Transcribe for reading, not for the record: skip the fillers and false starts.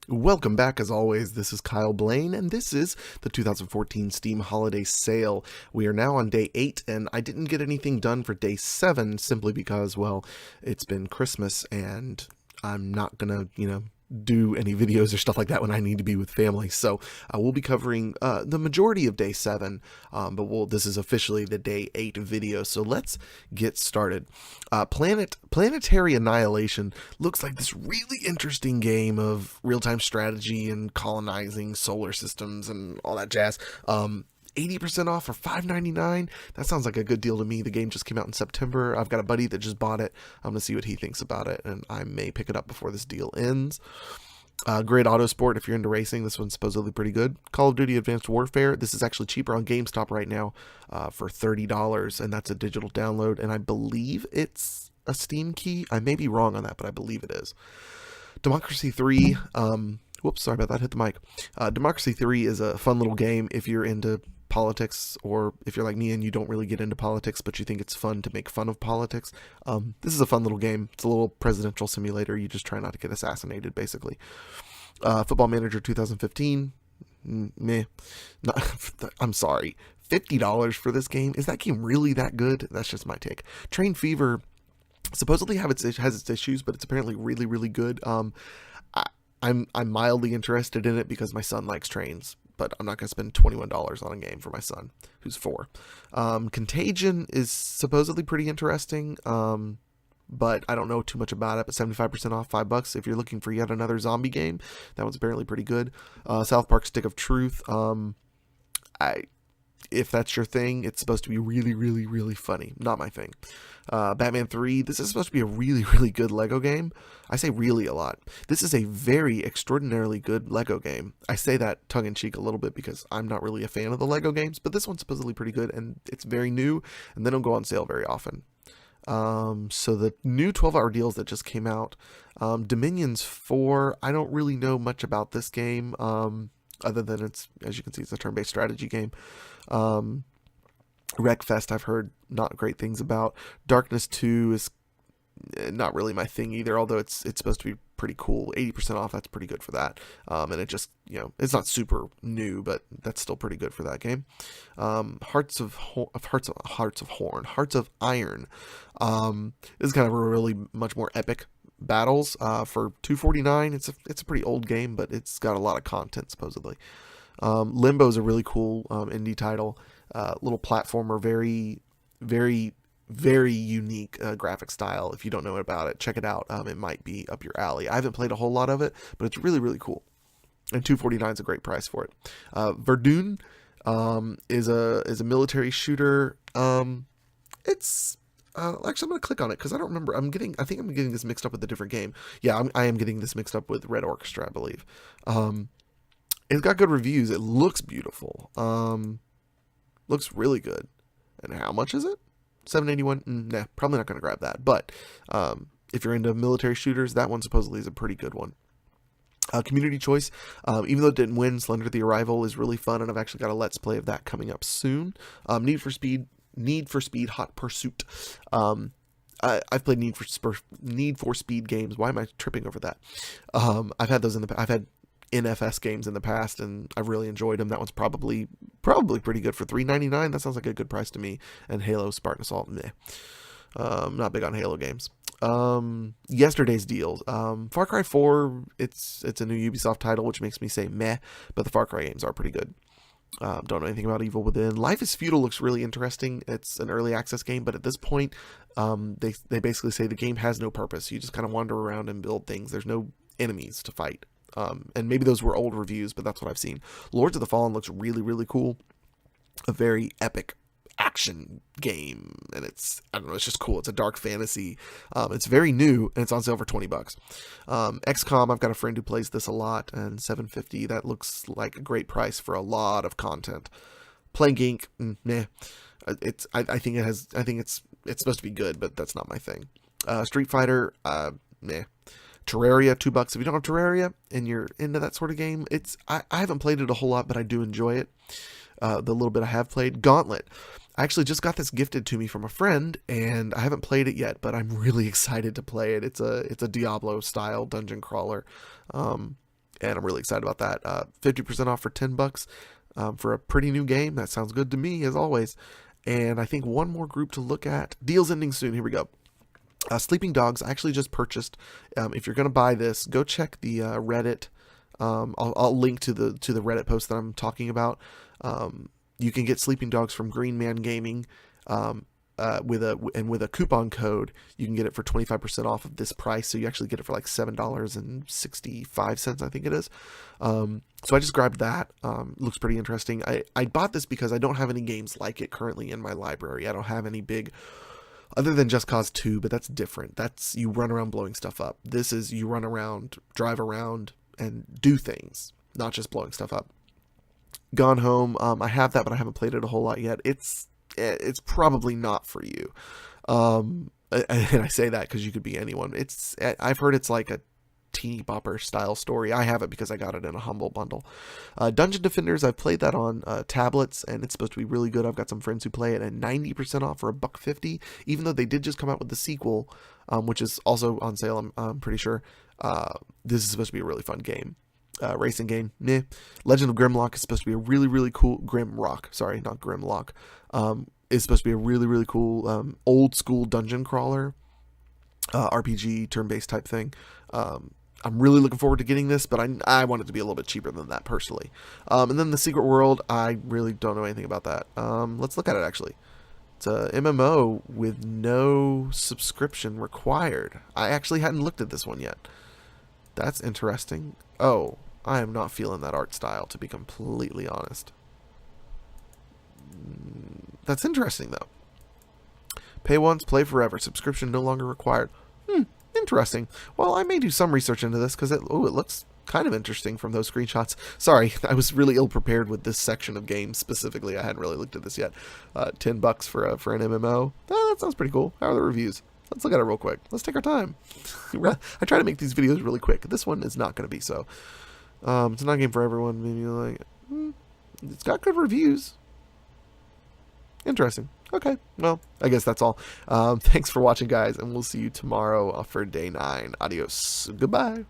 Welcome back, as always. This is Kyle Blaine, and this is the 2014 Steam Holiday Sale. We are now on day 8, and I didn't get anything done for day 7 simply because, well, it's been Christmas, and I'm not gonna, do any videos or stuff like that when I need to be with family. So we'll be covering the majority of day 7, but this is officially the day 8 video. So let's get started. Planetary Annihilation looks like this really interesting game of real-time strategy and colonizing solar systems and all that jazz. 80% off for $5.99. That sounds like a good deal to me. The game just came out in September. I've got a buddy that just bought it. I'm going to see what he thinks about it, and I may pick it up before this deal ends. Grid Autosport, if you're into racing, this one's supposedly pretty good. Call of Duty Advanced Warfare, this is actually cheaper on GameStop right now for $30, and that's a digital download, and I believe it's a Steam key. I may be wrong on that, but I believe it is. Democracy 3, whoops, sorry about that, hit the mic. Democracy 3 is a fun little game if you're into politics, or if you're like me and you don't really get into politics but you think it's fun to make fun of politics. This is a fun little game. It's a little presidential simulator. You just try not to get assassinated, basically. Football Manager 2015, meh. I'm sorry, $50 for this game. Is that game really that good? That's just my take. Train Fever supposedly has its issues, but it's apparently really, really good. I'm mildly interested in it because my son likes trains, but I'm not going to spend $21 on a game for my son, who's 4. Contagion is supposedly pretty interesting, but I don't know too much about it. But 75% off, $5 if you're looking for yet another zombie game. That one's apparently pretty good. South Park Stick of Truth. If that's your thing, it's supposed to be really, really, really funny. Not my thing. Batman 3, this is supposed to be a really, really good Lego game. I say really a lot. This is a very extraordinarily good Lego game. I say that tongue-in-cheek a little bit because I'm not really a fan of the Lego games, but this one's supposedly pretty good, and it's very new, and they don't go on sale very often. So the new 12-hour deals that just came out, Dominions 4, I don't really know much about this game, other than it's, as you can see, it's a turn-based strategy game. Wreckfest, I've heard not great things about. Darkness 2 is not really my thing either, although it's supposed to be pretty cool. 80% off, that's pretty good for that. And it just, it's not super new, but that's still pretty good for that game. Hearts of Iron. This is kind of a really much more epic battles for $2.49. It's a pretty old game, but it's got a lot of content supposedly. Limbo is a really cool indie title, little platformer, very, very, very unique graphic style. If you don't know about it, check it out. It might be up your alley. I haven't played a whole lot of it, but it's really, really cool. And $2.49 is a great price for it. Verdun is a military shooter. It's actually, I'm going to click on it because I don't remember. I think I'm getting this mixed up with a different game. Yeah, I am getting this mixed up with Red Orchestra, I believe. It's got good reviews. It looks beautiful. Looks really good. And how much is it? $7.81. Nah, probably not going to grab that. But if you're into military shooters, that one supposedly is a pretty good one. Community choice, even though it didn't win, Slender the Arrival is really fun, and I've actually got a Let's Play of that coming up soon. Need for Speed Hot Pursuit. I've played Need for Speed games. Why am I tripping over that? I've had those I've had NFS games in the past, and I've really enjoyed them. That one's probably pretty good for $3.99. That sounds like a good price to me. And Halo Spartan Assault, meh. Not big on Halo games. Yesterday's deals. Far Cry 4, it's a new Ubisoft title, which makes me say meh, but the Far Cry games are pretty good. Don't know anything about Evil Within. Life is Feudal looks really interesting. It's an early access game, but at this point, they basically say the game has no purpose. You just kind of wander around and build things. There's no enemies to fight. And maybe those were old reviews, but that's what I've seen. Lords of the Fallen looks really, really cool. A very epic action game, and it's just cool. It's a dark fantasy. It's very new, and it's on sale for $20. XCOM, I've got a friend who plays this a lot, and $7.50. That looks like a great price for a lot of content. Plague Inc. Meh. I think it's supposed to be good, but that's not my thing. Street Fighter, meh. Terraria, $2. If you don't have Terraria and you're into that sort of game, I haven't played it a whole lot, but I do enjoy it. The little bit I have played. Gauntlet. I actually just got this gifted to me from a friend, and I haven't played it yet, but I'm really excited to play it. It's a Diablo style dungeon crawler. and I'm really excited about that. 50% off for $10 for a pretty new game. That sounds good to me, as always. And I think one more group to look at. Deals ending soon. Here we go. Sleeping Dogs. I actually just purchased. If you're going to buy this, go check the Reddit. I'll link to the Reddit post that I'm talking about. You can get Sleeping Dogs from Green Man Gaming. With a coupon code, you can get it for 25% off of this price. So you actually get it for like $7.65, I think it is. So I just grabbed that. Looks pretty interesting. I bought this because I don't have any games like it currently in my library. I don't have any big, other than Just Cause 2, but that's different. That's you run around blowing stuff up. This is you run around, drive around, and do things, not just blowing stuff up. Gone Home. I have that, but I haven't played it a whole lot yet. It's probably not for you. And I say that because you could be anyone. I've heard it's like a teeny bopper style story. I have it because I got it in a Humble Bundle. Dungeon Defenders, I've played that on tablets, and it's supposed to be really good. I've got some friends who play it at 90% off for $1.50, even though they did just come out with the sequel, which is also on sale, I'm pretty sure. This is supposed to be a really fun game. Racing game, meh. Legend of Grimlock is supposed to be a really, really cool... Grimrock, sorry, not Grimlock. Is supposed to be a really, really cool old school dungeon crawler, RPG, turn-based type thing. I'm really looking forward to getting this, but I want it to be a little bit cheaper than that, personally. And then The Secret World, I really don't know anything about that. Let's look at it, actually. It's a MMO with no subscription required. I actually hadn't looked at this one yet. That's interesting. Oh, I am not feeling that art style, to be completely honest. That's interesting, though. Pay once, play forever. Subscription no longer required. Interesting. Well, I may do some research into this, because it looks kind of interesting from those screenshots. Sorry, I was really ill-prepared with this section of games specifically. I hadn't really looked at this yet. $10 for an MMO. That sounds pretty cool. How are the reviews? Let's look at it real quick. Let's take our time. I try to make these videos really quick. This one is not going to be so. It's not a game for everyone. Maybe like, it's got good reviews. Interesting. Okay, well, I guess that's all. Thanks for watching, guys, and we'll see you tomorrow for day 9. Adios. Goodbye.